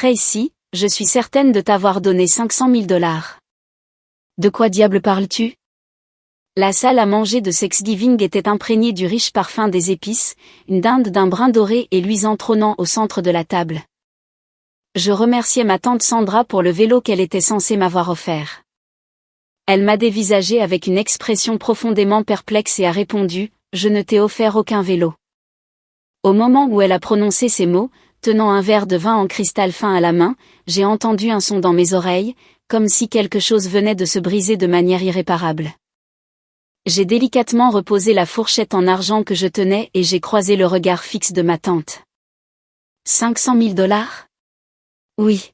Tracy, je suis certaine de t'avoir donné 500 000 $. De quoi diable parles-tu? La salle à manger de Thanksgiving était imprégnée du riche parfum des épices, une dinde d'un brun doré et luisant trônant au centre de la table. Je remerciais ma tante Sandra pour le vélo qu'elle était censée m'avoir offert. Elle m'a dévisagé avec une expression profondément perplexe et a répondu « Je ne t'ai offert aucun vélo ». Au moment où elle a prononcé ces mots, tenant un verre de vin en cristal fin à la main, j'ai entendu un son dans mes oreilles, comme si quelque chose venait de se briser de manière irréparable. J'ai délicatement reposé la fourchette en argent que je tenais et j'ai croisé le regard fixe de ma tante. 500 000 $? Oui.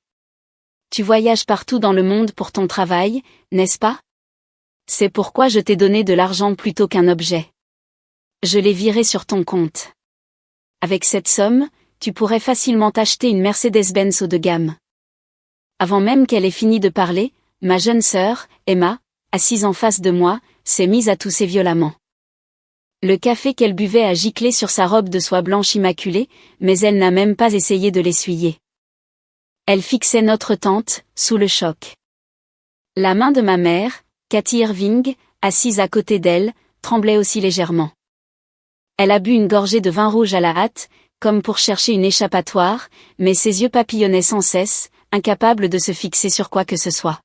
Tu voyages partout dans le monde pour ton travail, n'est-ce pas? C'est pourquoi je t'ai donné de l'argent plutôt qu'un objet. Je l'ai viré sur ton compte. Avec cette somme, tu pourrais facilement t'acheter une Mercedes-Benz haut de gamme. Avant même qu'elle ait fini de parler, ma jeune sœur, Emma, assise en face de moi, s'est mise à tousser violemment. Le café qu'elle buvait a giclé sur sa robe de soie blanche immaculée, mais elle n'a même pas essayé de l'essuyer. Elle fixait notre tante, sous le choc. La main de ma mère, Cathy Irving, assise à côté d'elle, tremblait aussi légèrement. Elle a bu une gorgée de vin rouge à la hâte, comme pour chercher une échappatoire, mais ses yeux papillonnaient sans cesse, incapables de se fixer sur quoi que ce soit.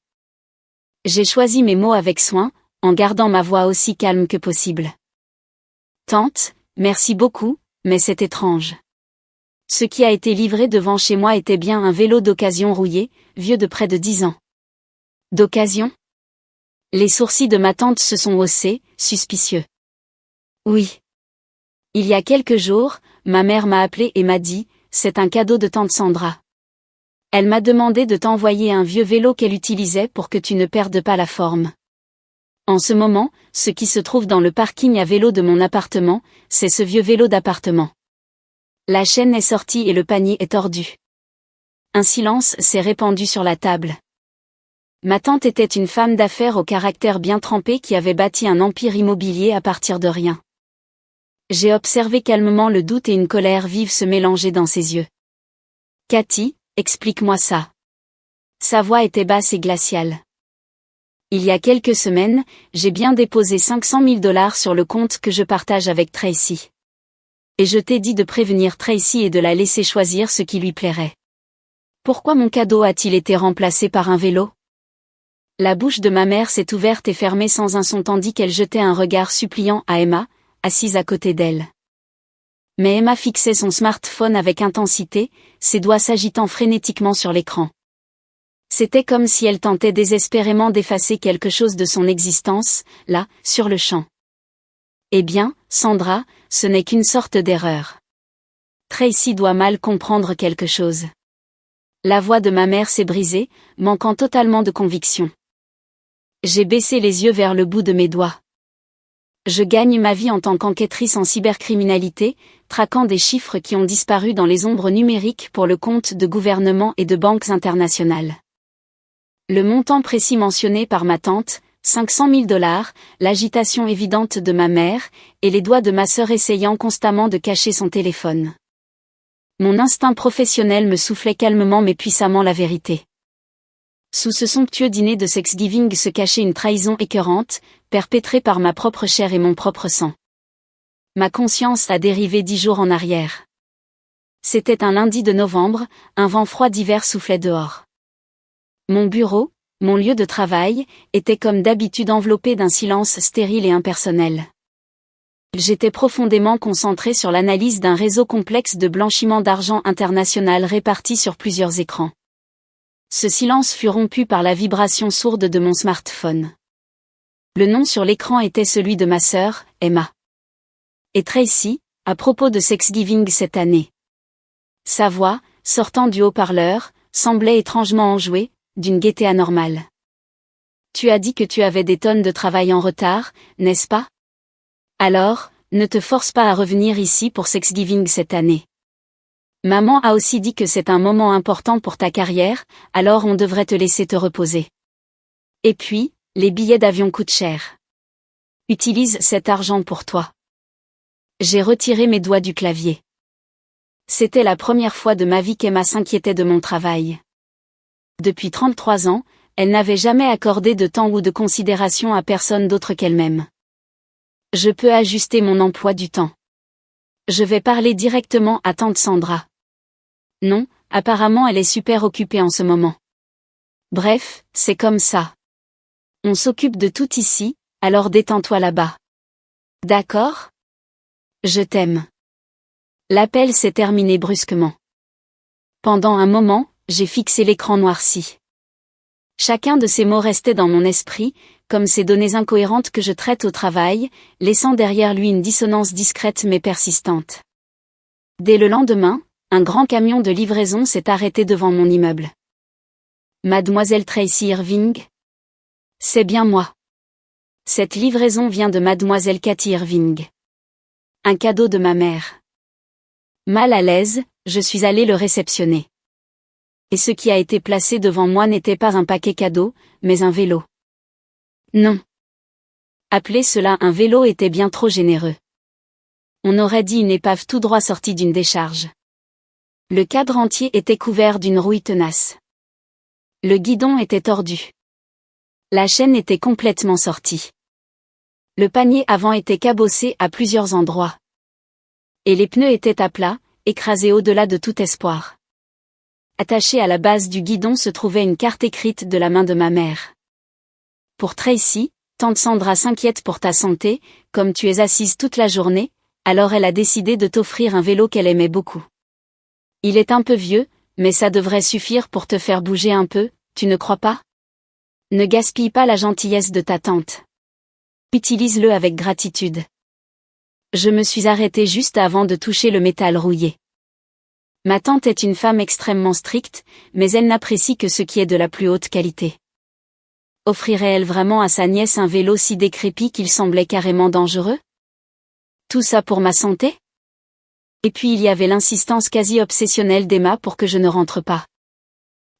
J'ai choisi mes mots avec soin, en gardant ma voix aussi calme que possible. Tante, merci beaucoup, mais c'est étrange. Ce qui a été livré devant chez moi était bien un vélo d'occasion rouillé, vieux de près de 10 ans. D'occasion? Les sourcils de ma tante se sont haussés, suspicieux. Oui. Il y a quelques jours, ma mère m'a appelé et m'a dit, c'est un cadeau de tante Sandra. Elle m'a demandé de t'envoyer un vieux vélo qu'elle utilisait pour que tu ne perdes pas la forme. En ce moment, ce qui se trouve dans le parking à vélo de mon appartement, c'est ce vieux vélo d'appartement. La chaîne est sortie et le panier est tordu. Un silence s'est répandu sur la table. Ma tante était une femme d'affaires au caractère bien trempé qui avait bâti un empire immobilier à partir de rien. J'ai observé calmement le doute et une colère vive se mélanger dans ses yeux. Cathy, explique-moi ça. Sa voix était basse et glaciale. Il y a quelques semaines, j'ai bien déposé 500 000 $ sur le compte que je partage avec Tracy. Et je t'ai dit de prévenir Tracy et de la laisser choisir ce qui lui plairait. Pourquoi mon cadeau a-t-il été remplacé par un vélo? La bouche de ma mère s'est ouverte et fermée sans un son tandis qu'elle jetait un regard suppliant à Emma, assise à côté d'elle. Mais Emma fixait son smartphone avec intensité, ses doigts s'agitant frénétiquement sur l'écran. C'était comme si elle tentait désespérément d'effacer quelque chose de son existence, là, sur le champ. Eh bien, Sandra, ce n'est qu'une sorte d'erreur. Tracy doit mal comprendre quelque chose. La voix de ma mère s'est brisée, manquant totalement de conviction. J'ai baissé les yeux vers le bout de mes doigts. Je gagne ma vie en tant qu'enquêtrice en cybercriminalité, traquant des chiffres qui ont disparu dans les ombres numériques pour le compte de gouvernements et de banques internationales. Le montant précis mentionné par ma tante, 500 000 $, l'agitation évidente de ma mère, et les doigts de ma sœur essayant constamment de cacher son téléphone. Mon instinct professionnel me soufflait calmement mais puissamment la vérité. Sous ce somptueux dîner de Thanksgiving se cachait une trahison écœurante, perpétrée par ma propre chair et mon propre sang. Ma conscience a dérivé 10 jours en arrière. C'était un lundi de novembre, un vent froid d'hiver soufflait dehors. Mon bureau, mon lieu de travail, était comme d'habitude enveloppé d'un silence stérile et impersonnel. J'étais profondément concentré sur l'analyse d'un réseau complexe de blanchiment d'argent international réparti sur plusieurs écrans. Ce silence fut rompu par la vibration sourde de mon smartphone. Le nom sur l'écran était celui de ma sœur, Emma. Et Tracy, à propos de Thanksgiving cette année. Sa voix, sortant du haut-parleur, semblait étrangement enjouée, d'une gaieté anormale. Tu as dit que tu avais des tonnes de travail en retard, n'est-ce pas? Alors, ne te force pas à revenir ici pour Thanksgiving cette année. Maman a aussi dit que c'est un moment important pour ta carrière, alors on devrait te laisser te reposer. Et puis, les billets d'avion coûtent cher. Utilise cet argent pour toi. J'ai retiré mes doigts du clavier. C'était la première fois de ma vie qu'Emma s'inquiétait de mon travail. Depuis 33 ans, elle n'avait jamais accordé de temps ou de considération à personne d'autre qu'elle-même. Je peux ajuster mon emploi du temps. Je vais parler directement à tante Sandra. Non, apparemment elle est super occupée en ce moment. Bref, c'est comme ça. On s'occupe de tout ici, alors détends-toi là-bas. D'accord ? Je t'aime. L'appel s'est terminé brusquement. Pendant un moment, j'ai fixé l'écran noirci. Chacun de ces mots restait dans mon esprit, comme ces données incohérentes que je traite au travail, laissant derrière lui une dissonance discrète mais persistante. Dès le lendemain, un grand camion de livraison s'est arrêté devant mon immeuble. Mademoiselle Tracy Irving ? C'est bien moi. Cette livraison vient de Mademoiselle Cathy Irving. Un cadeau de ma mère. Mal à l'aise, je suis allée le réceptionner. Et ce qui a été placé devant moi n'était pas un paquet cadeau, mais un vélo. Non. Appeler cela un vélo était bien trop généreux. On aurait dit une épave tout droit sortie d'une décharge. Le cadre entier était couvert d'une rouille tenace. Le guidon était tordu. La chaîne était complètement sortie. Le panier avant était cabossé à plusieurs endroits. Et les pneus étaient à plat, écrasés au-delà de tout espoir. Attachée à la base du guidon se trouvait une carte écrite de la main de ma mère. Pour Tracy, tante Sandra s'inquiète pour ta santé, comme tu es assise toute la journée, alors elle a décidé de t'offrir un vélo qu'elle aimait beaucoup. Il est un peu vieux, mais ça devrait suffire pour te faire bouger un peu, tu ne crois pas ? Ne gaspille pas la gentillesse de ta tante. Utilise-le avec gratitude. Je me suis arrêtée juste avant de toucher le métal rouillé. Ma tante est une femme extrêmement stricte, mais elle n'apprécie que ce qui est de la plus haute qualité. Offrirait-elle vraiment à sa nièce un vélo si décrépit qu'il semblait carrément dangereux ? Tout ça pour ma santé ? Et puis il y avait l'insistance quasi obsessionnelle d'Emma pour que je ne rentre pas.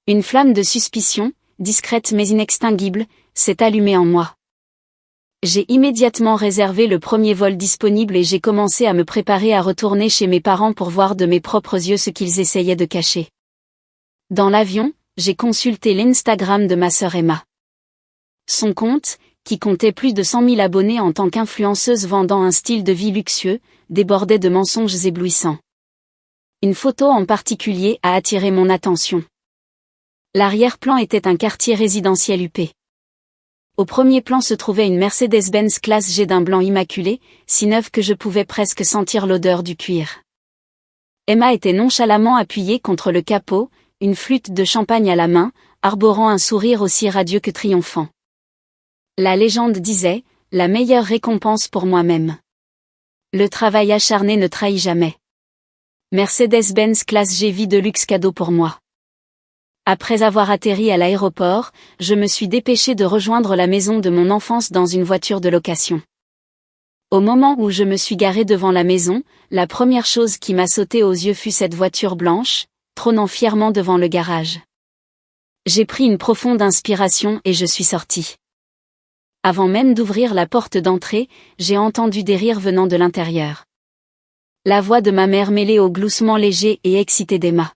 Une flamme de suspicion, discrète mais inextinguible, s'est allumée en moi. J'ai immédiatement réservé le premier vol disponible et j'ai commencé à me préparer à retourner chez mes parents pour voir de mes propres yeux ce qu'ils essayaient de cacher. Dans l'avion, j'ai consulté l'Instagram de ma sœur Emma. Son compte, qui comptait plus de 100 000 abonnés en tant qu'influenceuse vendant un style de vie luxueux, débordait de mensonges éblouissants. Une photo en particulier a attiré mon attention. L'arrière-plan était un quartier résidentiel huppé. Au premier plan se trouvait une Mercedes-Benz classe G d'un blanc immaculé, si neuve que je pouvais presque sentir l'odeur du cuir. Emma était nonchalamment appuyée contre le capot, une flûte de champagne à la main, arborant un sourire aussi radieux que triomphant. La légende disait, la meilleure récompense pour moi-même. Le travail acharné ne trahit jamais. Mercedes-Benz classe G vie de luxe cadeau pour moi. Après avoir atterri à l'aéroport, je me suis dépêchée de rejoindre la maison de mon enfance dans une voiture de location. Au moment où je me suis garée devant la maison, la première chose qui m'a sauté aux yeux fut cette voiture blanche, trônant fièrement devant le garage. J'ai pris une profonde inspiration et je suis sortie. Avant même d'ouvrir la porte d'entrée, j'ai entendu des rires venant de l'intérieur. La voix de ma mère mêlée au gloussement léger et excité d'Emma.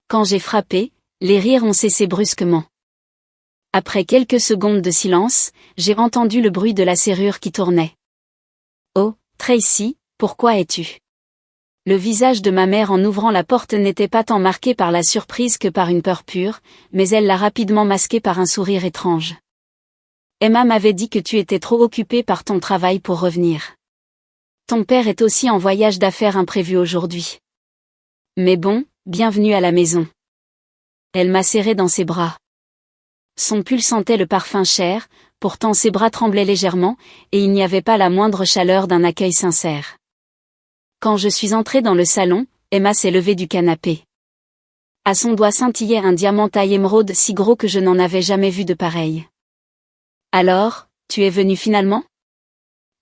Quand j'ai frappé, les rires ont cessé brusquement. Après quelques secondes de silence, j'ai entendu le bruit de la serrure qui tournait. Oh, Tracy, pourquoi es-tu ? Le visage de ma mère en ouvrant la porte n'était pas tant marqué par la surprise que par une peur pure, mais elle l'a rapidement masqué par un sourire étrange. Emma m'avait dit que tu étais trop occupée par ton travail pour revenir. Ton père est aussi en voyage d'affaires imprévu aujourd'hui. Mais bon, bienvenue à la maison. Elle m'a serré dans ses bras. Son pull sentait le parfum cher, pourtant ses bras tremblaient légèrement, et il n'y avait pas la moindre chaleur d'un accueil sincère. Quand je suis entrée dans le salon, Emma s'est levée du canapé. À son doigt scintillait un diamant taille émeraude si gros que je n'en avais jamais vu de pareil. Alors, tu es venue finalement ?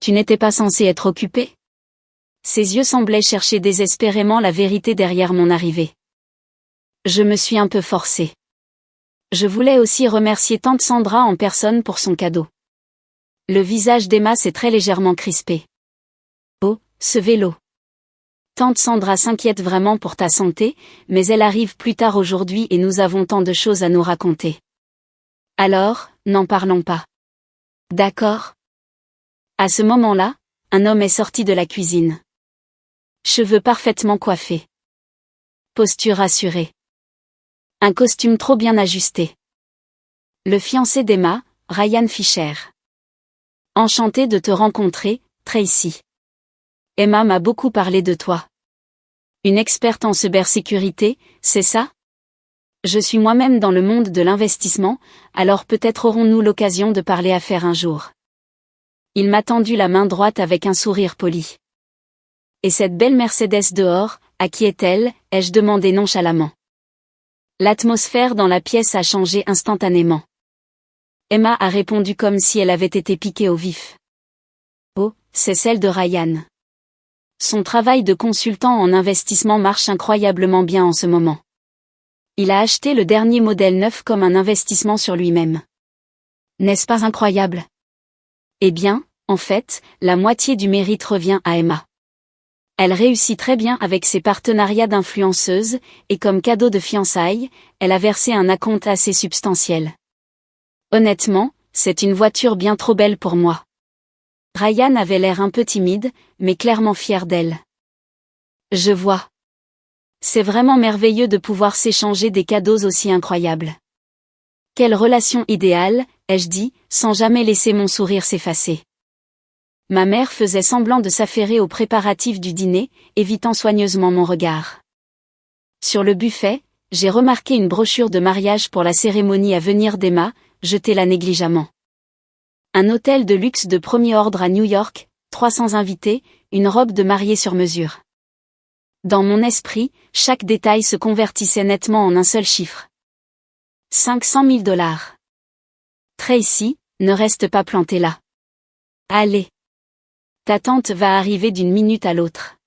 Tu n'étais pas censée être occupée ? Ses yeux semblaient chercher désespérément la vérité derrière mon arrivée. Je me suis un peu forcée. Je voulais aussi remercier tante Sandra en personne pour son cadeau. Le visage d'Emma s'est très légèrement crispé. Oh, ce vélo. Tante Sandra s'inquiète vraiment pour ta santé, mais elle arrive plus tard aujourd'hui et nous avons tant de choses à nous raconter. Alors, n'en parlons pas. D'accord? À ce moment-là, un homme est sorti de la cuisine. Cheveux parfaitement coiffés. Posture assurée. Un costume trop bien ajusté. Le fiancé d'Emma, Ryan Fisher. Enchanté de te rencontrer, Tracy. Emma m'a beaucoup parlé de toi. Une experte en cybersécurité, c'est ça? Je suis moi-même dans le monde de l'investissement, alors peut-être aurons-nous l'occasion de parler affaires un jour. Il m'a tendu la main droite avec un sourire poli. Et cette belle Mercedes dehors, à qui est-elle? Ai-je demandé nonchalamment. L'atmosphère dans la pièce a changé instantanément. Emma a répondu comme si elle avait été piquée au vif. Oh, c'est celle de Ryan. Son travail de consultant en investissement marche incroyablement bien en ce moment. Il a acheté le dernier modèle neuf comme un investissement sur lui-même. N'est-ce pas incroyable? Eh bien, en fait, la moitié du mérite revient à Emma. Elle réussit très bien avec ses partenariats d'influenceuses, et comme cadeau de fiançailles, elle a versé un acompte assez substantiel. Honnêtement, c'est une voiture bien trop belle pour moi. Ryan avait l'air un peu timide, mais clairement fier d'elle. Je vois. C'est vraiment merveilleux de pouvoir s'échanger des cadeaux aussi incroyables. Quelle relation idéale, ai-je dit, sans jamais laisser mon sourire s'effacer. Ma mère faisait semblant de s'affairer aux préparatifs du dîner, évitant soigneusement mon regard. Sur le buffet, j'ai remarqué une brochure de mariage pour la cérémonie à venir d'Emma, jetée-la négligemment. Un hôtel de luxe de premier ordre à New York, 300 invités, une robe de mariée sur mesure. Dans mon esprit, chaque détail se convertissait nettement en un seul chiffre. 500 000 $. Tracy, ne reste pas plantée là. Allez. Ta tante va arriver d'une minute à l'autre.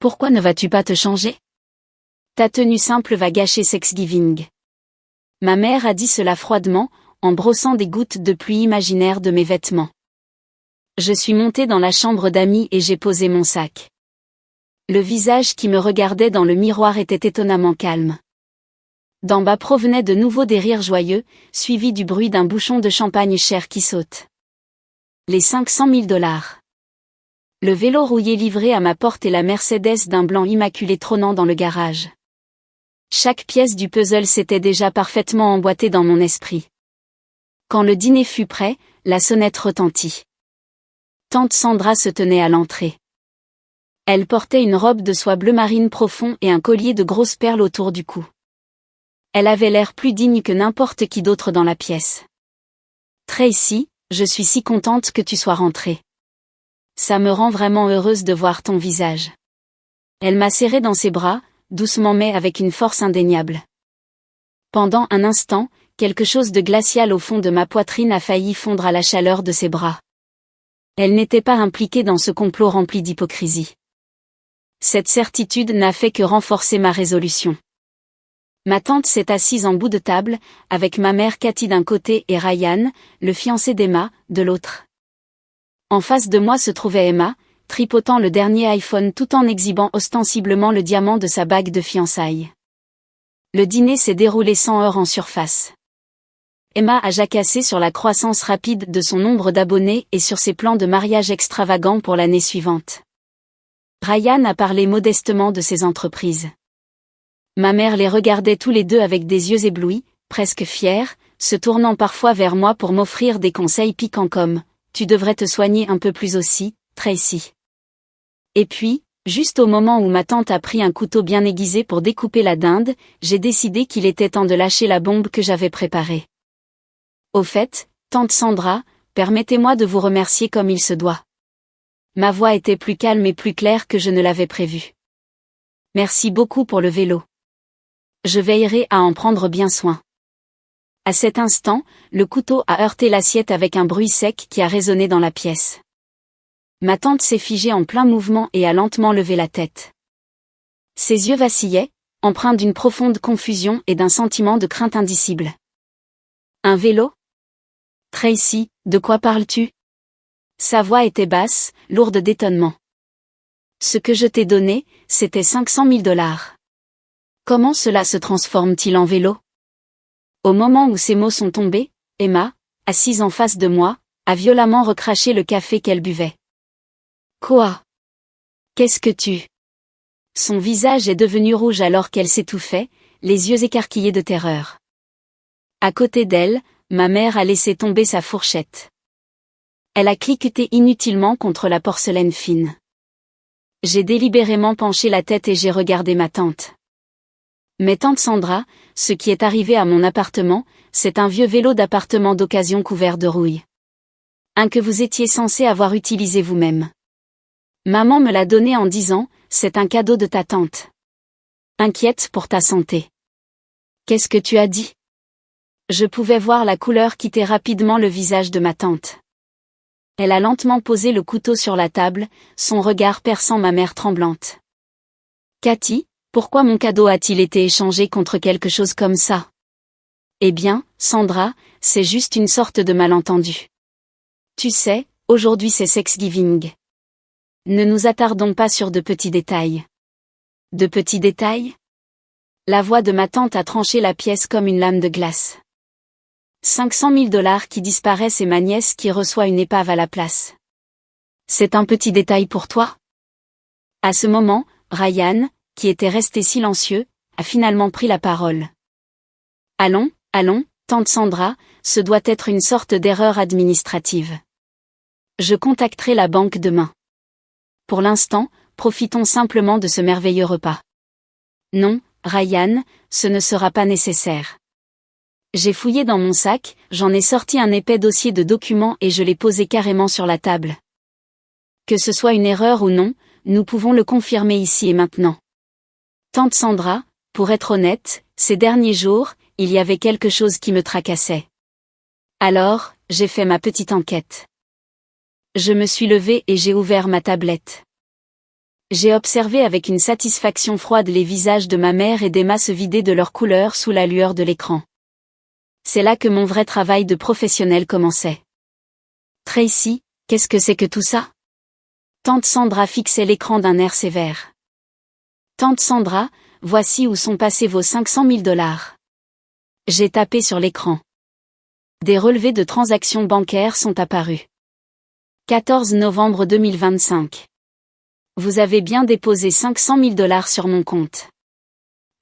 Pourquoi ne vas-tu pas te changer? Ta tenue simple va gâcher Thanksgiving. Ma mère a dit cela froidement, en brossant des gouttes de pluie imaginaires de mes vêtements. Je suis montée dans la chambre d'amis et j'ai posé mon sac. Le visage qui me regardait dans le miroir était étonnamment calme. D'en bas provenaient de nouveau des rires joyeux, suivis du bruit d'un bouchon de champagne cher qui saute. Les 500 000 $. Le vélo rouillé livré à ma porte et la Mercedes d'un blanc immaculé trônant dans le garage. Chaque pièce du puzzle s'était déjà parfaitement emboîtée dans mon esprit. Quand le dîner fut prêt, la sonnette retentit. Tante Sandra se tenait à l'entrée. Elle portait une robe de soie bleu marine profond et un collier de grosses perles autour du cou. Elle avait l'air plus digne que n'importe qui d'autre dans la pièce. Tracy, je suis si contente que tu sois rentrée. Ça me rend vraiment heureuse de voir ton visage. Elle m'a serré dans ses bras, doucement mais avec une force indéniable. Pendant un instant, quelque chose de glacial au fond de ma poitrine a failli fondre à la chaleur de ses bras. Elle n'était pas impliquée dans ce complot rempli d'hypocrisie. Cette certitude n'a fait que renforcer ma résolution. Ma tante s'est assise en bout de table, avec ma mère Cathy d'un côté et Ryan, le fiancé d'Emma, de l'autre. En face de moi se trouvait Emma, tripotant le dernier iPhone tout en exhibant ostensiblement le diamant de sa bague de fiançailles. Le dîner s'est déroulé sans heurts en surface. Emma a jacassé sur la croissance rapide de son nombre d'abonnés et sur ses plans de mariage extravagants pour l'année suivante. Ryan a parlé modestement de ses entreprises. Ma mère les regardait tous les deux avec des yeux éblouis, presque fiers, se tournant parfois vers moi pour m'offrir des conseils piquants comme « Tu devrais te soigner un peu plus aussi, Tracy ». Et puis, juste au moment où ma tante a pris un couteau bien aiguisé pour découper la dinde, j'ai décidé qu'il était temps de lâcher la bombe que j'avais préparée. Au fait, tante Sandra, permettez-moi de vous remercier comme il se doit. Ma voix était plus calme et plus claire que je ne l'avais prévu. Merci beaucoup pour le vélo. Je veillerai à en prendre bien soin. À cet instant, le couteau a heurté l'assiette avec un bruit sec qui a résonné dans la pièce. Ma tante s'est figée en plein mouvement et a lentement levé la tête. Ses yeux vacillaient, empreints d'une profonde confusion et d'un sentiment de crainte indicible. Un vélo? Tracy, de quoi parles-tu? Sa voix était basse, lourde d'étonnement. Ce que je t'ai donné, c'était 500 000 $. Comment cela se transforme-t-il en vélo? Au moment où ces mots sont tombés, Emma, assise en face de moi, a violemment recraché le café qu'elle buvait. Quoi? Qu'est-ce que tu... Son visage est devenu rouge alors qu'elle s'étouffait, les yeux écarquillés de terreur. À côté d'elle, ma mère a laissé tomber sa fourchette. Elle a cliqueté inutilement contre la porcelaine fine. J'ai délibérément penché la tête et j'ai regardé ma tante. Mais tante Sandra, ce qui est arrivé à mon appartement, c'est un vieux vélo d'appartement d'occasion couvert de rouille. Un que vous étiez censé avoir utilisé vous-même. Maman me l'a donné en disant, c'est un cadeau de ta tante. Inquiète pour ta santé. Qu'est-ce que tu as dit? Je pouvais voir la couleur quitter rapidement le visage de ma tante. Elle a lentement posé le couteau sur la table, son regard perçant ma mère tremblante. Cathy, pourquoi mon cadeau a-t-il été échangé contre quelque chose comme ça? Eh bien, Sandra, c'est juste une sorte de malentendu. Tu sais, aujourd'hui c'est Thanksgiving. Ne nous attardons pas sur de petits détails. De petits détails? La voix de ma tante a tranché la pièce comme une lame de glace. 500 000 $ qui disparaissent et ma nièce qui reçoit une épave à la place. C'est un petit détail pour toi? À ce moment, Ryan, qui était resté silencieux, a finalement pris la parole. Allons, tante Sandra, ce doit être une sorte d'erreur administrative. Je contacterai la banque demain. Pour l'instant, profitons simplement de ce merveilleux repas. Non, Ryan, ce ne sera pas nécessaire. J'ai fouillé dans mon sac, j'en ai sorti un épais dossier de documents et je l'ai posé carrément sur la table. Que ce soit une erreur ou non, nous pouvons le confirmer ici et maintenant. Tante Sandra, pour être honnête, ces derniers jours, il y avait quelque chose qui me tracassait. Alors, j'ai fait ma petite enquête. Je me suis levée et j'ai ouvert ma tablette. J'ai observé avec une satisfaction froide les visages de ma mère et d'Emma se vider de leur couleur sous la lueur de l'écran. C'est là que mon vrai travail de professionnel commençait. Tracy, qu'est-ce que c'est que tout ça? Tante Sandra fixait l'écran d'un air sévère. Tante Sandra, voici où sont passés vos 500 000 $. J'ai tapé sur l'écran. Des relevés de transactions bancaires sont apparus. 14 novembre 2025. Vous avez bien déposé 500 000 $ sur mon compte.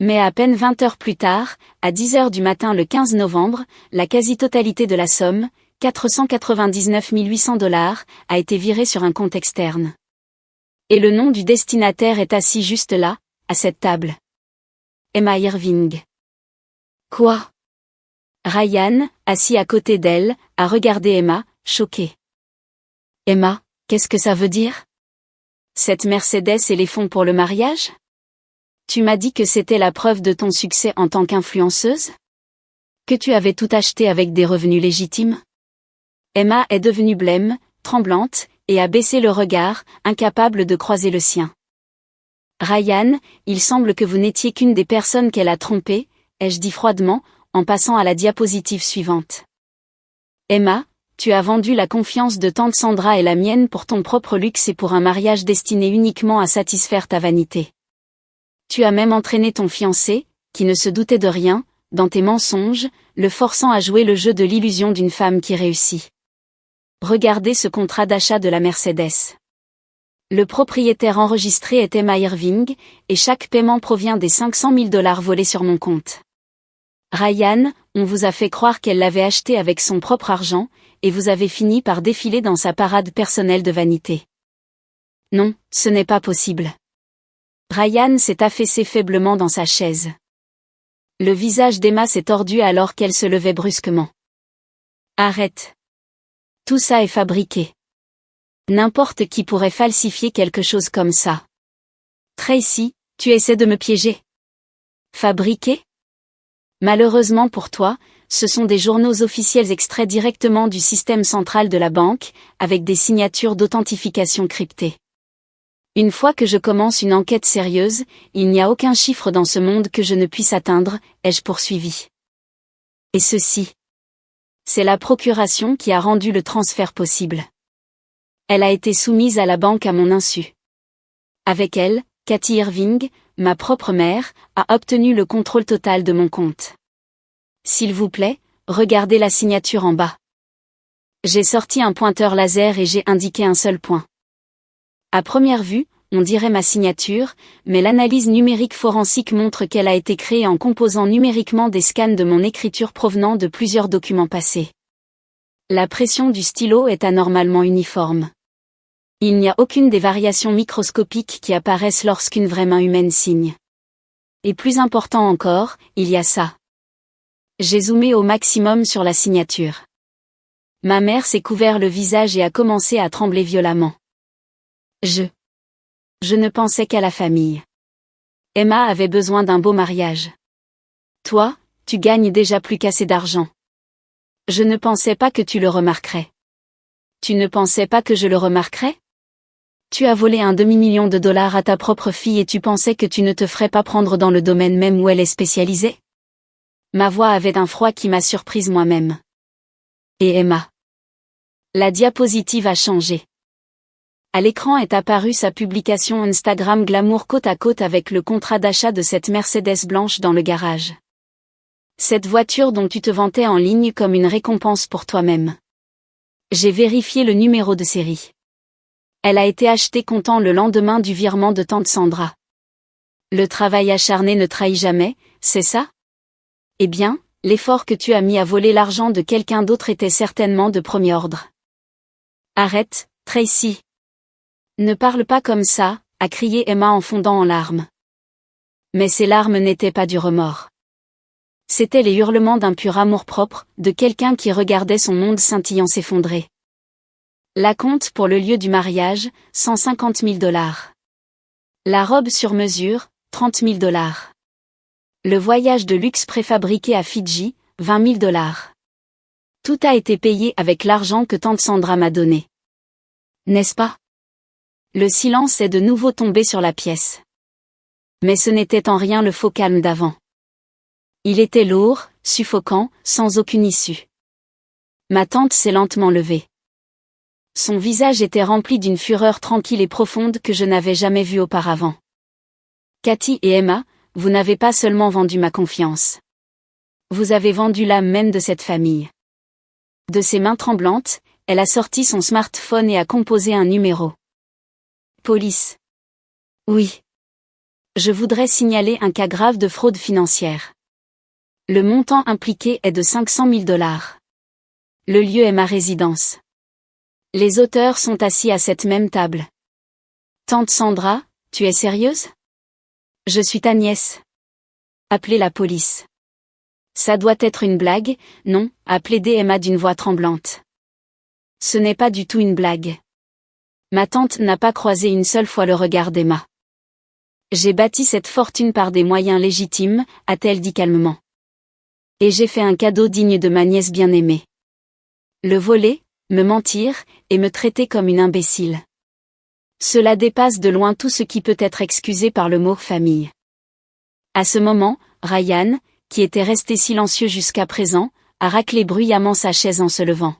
Mais à peine 20 heures plus tard, à 10 heures du matin le 15 novembre, la quasi-totalité de la somme, 499 800 $, a été virée sur un compte externe. Et le nom du destinataire est assis juste là, à cette table. Emma Irving. Quoi? Ryan, assis à côté d'elle, a regardé Emma, choqué. Emma, qu'est-ce que ça veut dire? Cette Mercedes et les fonds pour le mariage? Tu m'as dit que c'était la preuve de ton succès en tant qu'influenceuse? Que tu avais tout acheté avec des revenus légitimes? Emma est devenue blême, tremblante, et a baissé le regard, incapable de croiser le sien. Ryan, il semble que vous n'étiez qu'une des personnes qu'elle a trompées, ai-je dit froidement, en passant à la diapositive suivante. Emma, tu as vendu la confiance de tante Sandra et la mienne pour ton propre luxe et pour un mariage destiné uniquement à satisfaire ta vanité. Tu as même entraîné ton fiancé, qui ne se doutait de rien, dans tes mensonges, le forçant à jouer le jeu de l'illusion d'une femme qui réussit. Regardez ce contrat d'achat de la Mercedes. Le propriétaire enregistré est Emma Irving, et chaque paiement provient des 500 000 $ volés sur mon compte. Ryan, on vous a fait croire qu'elle l'avait acheté avec son propre argent, et vous avez fini par défiler dans sa parade personnelle de vanité. Non, ce n'est pas possible. Ryan s'est affaissé faiblement dans sa chaise. Le visage d'Emma s'est tordu alors qu'elle se levait brusquement. Arrête. Tout ça est fabriqué. N'importe qui pourrait falsifier quelque chose comme ça. Tracy, tu essaies de me piéger. Fabriqué? Malheureusement pour toi, ce sont des journaux officiels extraits directement du système central de la banque, avec des signatures d'authentification cryptées. Une fois que je commence une enquête sérieuse, il n'y a aucun chiffre dans ce monde que je ne puisse atteindre, ai-je poursuivi. Et ceci. C'est la procuration qui a rendu le transfert possible. Elle a été soumise à la banque à mon insu. Avec elle, Kathy Irving, ma propre mère, a obtenu le contrôle total de mon compte. S'il vous plaît, regardez la signature en bas. J'ai sorti un pointeur laser et j'ai indiqué un seul point. À première vue, on dirait ma signature, mais l'analyse numérique forensique montre qu'elle a été créée en composant numériquement des scans de mon écriture provenant de plusieurs documents passés. La pression du stylo est anormalement uniforme. Il n'y a aucune des variations microscopiques qui apparaissent lorsqu'une vraie main humaine signe. Et plus important encore, il y a ça. J'ai zoomé au maximum sur la signature. Ma mère s'est couvert le visage et a commencé à trembler violemment. Je ne pensais qu'à la famille. Emma avait besoin d'un beau mariage. Toi, tu gagnes déjà plus qu'assez d'argent. Je ne pensais pas que tu le remarquerais. Tu ne pensais pas que je le remarquerais? Tu as volé un $2 million à ta propre fille et tu pensais que tu ne te ferais pas prendre dans le domaine même où elle est spécialisée? Ma voix avait un froid qui m'a surprise moi-même. Et Emma. La diapositive a changé. À l'écran est apparue sa publication Instagram glamour côte à côte avec le contrat d'achat de cette Mercedes blanche dans le garage. Cette voiture dont tu te vantais en ligne comme une récompense pour toi-même. J'ai vérifié le numéro de série. Elle a été achetée comptant le lendemain du virement de tante Sandra. Le travail acharné ne trahit jamais, c'est ça? Eh bien, l'effort que tu as mis à voler l'argent de quelqu'un d'autre était certainement de premier ordre. Arrête, Tracy. Ne parle pas comme ça, a crié Emma en fondant en larmes. Mais ces larmes n'étaient pas du remords. C'étaient les hurlements d'un pur amour-propre, de quelqu'un qui regardait son monde scintillant s'effondrer. L'acompte pour le lieu du mariage, $150 000. La robe sur mesure, $30 000. Le voyage de luxe préfabriqué à Fidji, $20 000. Tout a été payé avec l'argent que tante Sandra m'a donné. N'est-ce pas? Le silence est de nouveau tombé sur la pièce. Mais ce n'était en rien le faux calme d'avant. Il était lourd, suffocant, sans aucune issue. Ma tante s'est lentement levée. Son visage était rempli d'une fureur tranquille et profonde que je n'avais jamais vue auparavant. Kathy et Emma, vous n'avez pas seulement vendu ma confiance. Vous avez vendu l'âme même de cette famille. De ses mains tremblantes, elle a sorti son smartphone et a composé un numéro. Police. Oui. Je voudrais signaler un cas grave de fraude financière. Le montant impliqué est de $500 000. Le lieu est ma résidence. Les auteurs sont assis à cette même table. Tante Sandra, tu es sérieuse? Je suis ta nièce. Appelez la police. Ça doit être une blague, non, a plaidé Emma d'une voix tremblante. Ce n'est pas du tout une blague. Ma tante n'a pas croisé une seule fois le regard d'Emma. J'ai bâti cette fortune par des moyens légitimes, a-t-elle dit calmement. Et j'ai fait un cadeau digne de ma nièce bien-aimée. Le voler, me mentir, et me traiter comme une imbécile. Cela dépasse de loin tout ce qui peut être excusé par le mot famille. À ce moment, Ryan, qui était resté silencieux jusqu'à présent, a raclé bruyamment sa chaise en se levant.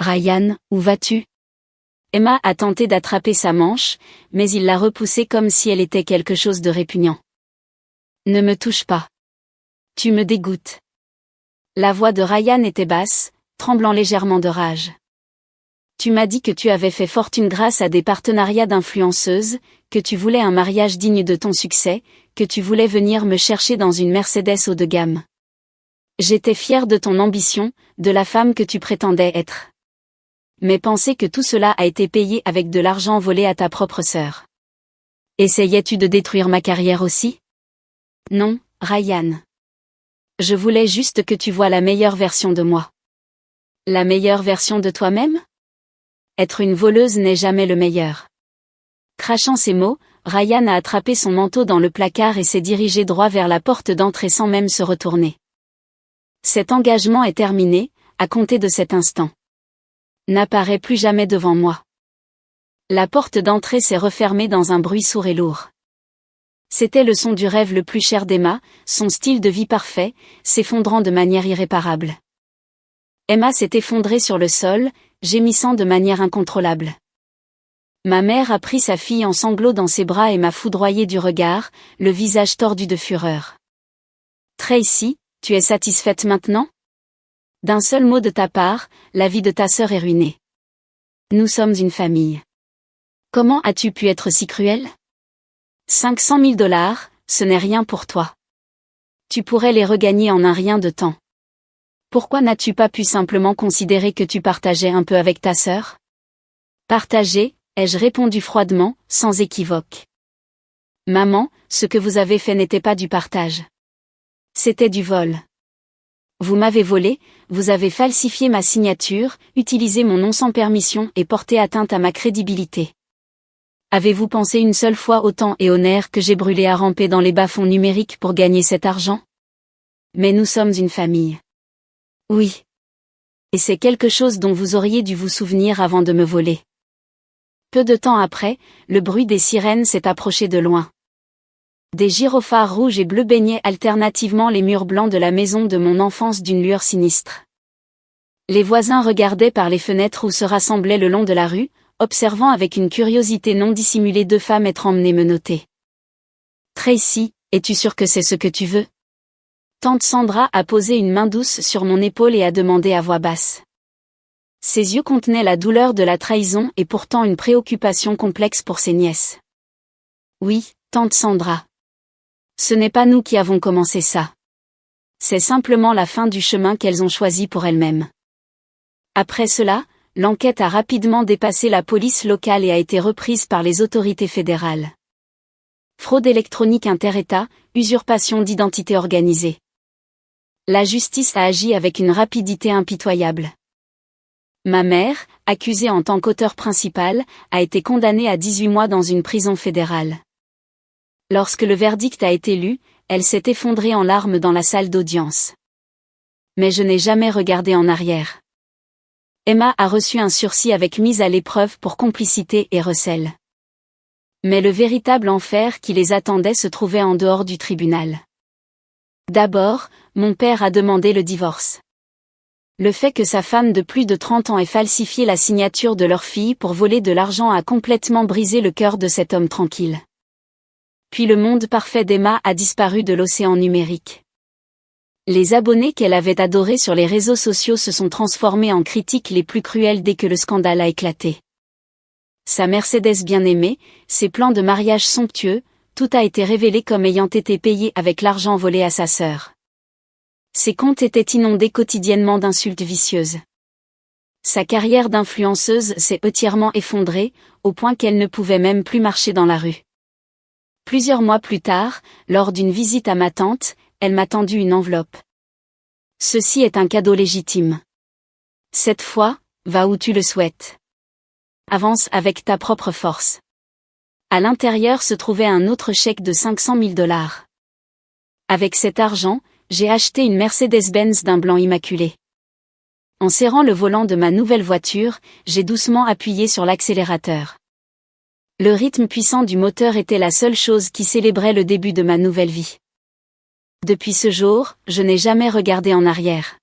Ryan, où vas-tu? Emma a tenté d'attraper sa manche, mais il l'a repoussée comme si elle était quelque chose de répugnant. Ne me touche pas. Tu me dégoûtes. La voix de Ryan était basse, tremblant légèrement de rage. Tu m'as dit que tu avais fait fortune grâce à des partenariats d'influenceuses, que tu voulais un mariage digne de ton succès, que tu voulais venir me chercher dans une Mercedes haut de gamme. J'étais fière de ton ambition, de la femme que tu prétendais être. Mais penser que tout cela a été payé avec de l'argent volé à ta propre sœur. Essayais-tu de détruire ma carrière aussi? Non, Ryan. Je voulais juste que tu vois la meilleure version de moi. La meilleure version de toi-même? Être une voleuse n'est jamais le meilleur. Crachant ces mots, Ryan a attrapé son manteau dans le placard et s'est dirigé droit vers la porte d'entrée sans même se retourner. Cet engagement est terminé, à compter de cet instant. N'apparaît plus jamais devant moi. La porte d'entrée s'est refermée dans un bruit sourd et lourd. C'était le son du rêve le plus cher d'Emma, son style de vie parfait, s'effondrant de manière irréparable. Emma s'est effondrée sur le sol, gémissant de manière incontrôlable. Ma mère a pris sa fille en sanglots dans ses bras et m'a foudroyé du regard, le visage tordu de fureur. Tracy, tu es satisfaite maintenant? D'un seul mot de ta part, la vie de ta sœur est ruinée. Nous sommes une famille. Comment as-tu pu être si cruel? 500 000 $, ce n'est rien pour toi. Tu pourrais les regagner en un rien de temps. Pourquoi n'as-tu pas pu simplement considérer que tu partageais un peu avec ta sœur? Partager, ai-je répondu froidement, sans équivoque. Maman, ce que vous avez fait n'était pas du partage. C'était du vol. Vous m'avez volé, vous avez falsifié ma signature, utilisé mon nom sans permission et porté atteinte à ma crédibilité. Avez-vous pensé une seule fois au temps et aux nerfs que j'ai brûlé à ramper dans les bas-fonds numériques pour gagner cet argent? Mais nous sommes une famille. Oui. Et c'est quelque chose dont vous auriez dû vous souvenir avant de me voler. Peu de temps après, le bruit des sirènes s'est approché de loin. Des gyrophares rouges et bleus baignaient alternativement les murs blancs de la maison de mon enfance d'une lueur sinistre. Les voisins regardaient par les fenêtres où se rassemblaient le long de la rue, observant avec une curiosité non dissimulée deux femmes être emmenées menottées. Tracy, es-tu sûre que c'est ce que tu veux? Tante Sandra a posé une main douce sur mon épaule et a demandé à voix basse. Ses yeux contenaient la douleur de la trahison et pourtant une préoccupation complexe pour ses nièces. Oui, tante Sandra. Ce n'est pas nous qui avons commencé ça. C'est simplement la fin du chemin qu'elles ont choisi pour elles-mêmes. Après cela, l'enquête a rapidement dépassé la police locale et a été reprise par les autorités fédérales. Fraude électronique inter-État, usurpation d'identité organisée. La justice a agi avec une rapidité impitoyable. Ma mère, accusée en tant qu'auteur principal, a été condamnée à 18 mois dans une prison fédérale. Lorsque le verdict a été lu, elle s'est effondrée en larmes dans la salle d'audience. Mais je n'ai jamais regardé en arrière. Emma a reçu un sursis avec mise à l'épreuve pour complicité et recel. Mais le véritable enfer qui les attendait se trouvait en dehors du tribunal. D'abord, mon père a demandé le divorce. Le fait que sa femme de plus de 30 ans ait falsifié la signature de leur fille pour voler de l'argent a complètement brisé le cœur de cet homme tranquille. Puis le monde parfait d'Emma a disparu de l'océan numérique. Les abonnés qu'elle avait adorés sur les réseaux sociaux se sont transformés en critiques les plus cruelles dès que le scandale a éclaté. Sa Mercedes bien-aimée, ses plans de mariage somptueux, tout a été révélé comme ayant été payé avec l'argent volé à sa sœur. Ses comptes étaient inondés quotidiennement d'insultes vicieuses. Sa carrière d'influenceuse s'est entièrement effondrée, au point qu'elle ne pouvait même plus marcher dans la rue. Plusieurs mois plus tard, lors d'une visite à ma tante, elle m'a tendu une enveloppe. Ceci est un cadeau légitime. Cette fois, va où tu le souhaites. Avance avec ta propre force. À l'intérieur se trouvait un autre chèque de 500 000 $. Avec cet argent, j'ai acheté une Mercedes-Benz d'un blanc immaculé. En serrant le volant de ma nouvelle voiture, j'ai doucement appuyé sur l'accélérateur. Le rythme puissant du moteur était la seule chose qui célébrait le début de ma nouvelle vie. Depuis ce jour, je n'ai jamais regardé en arrière.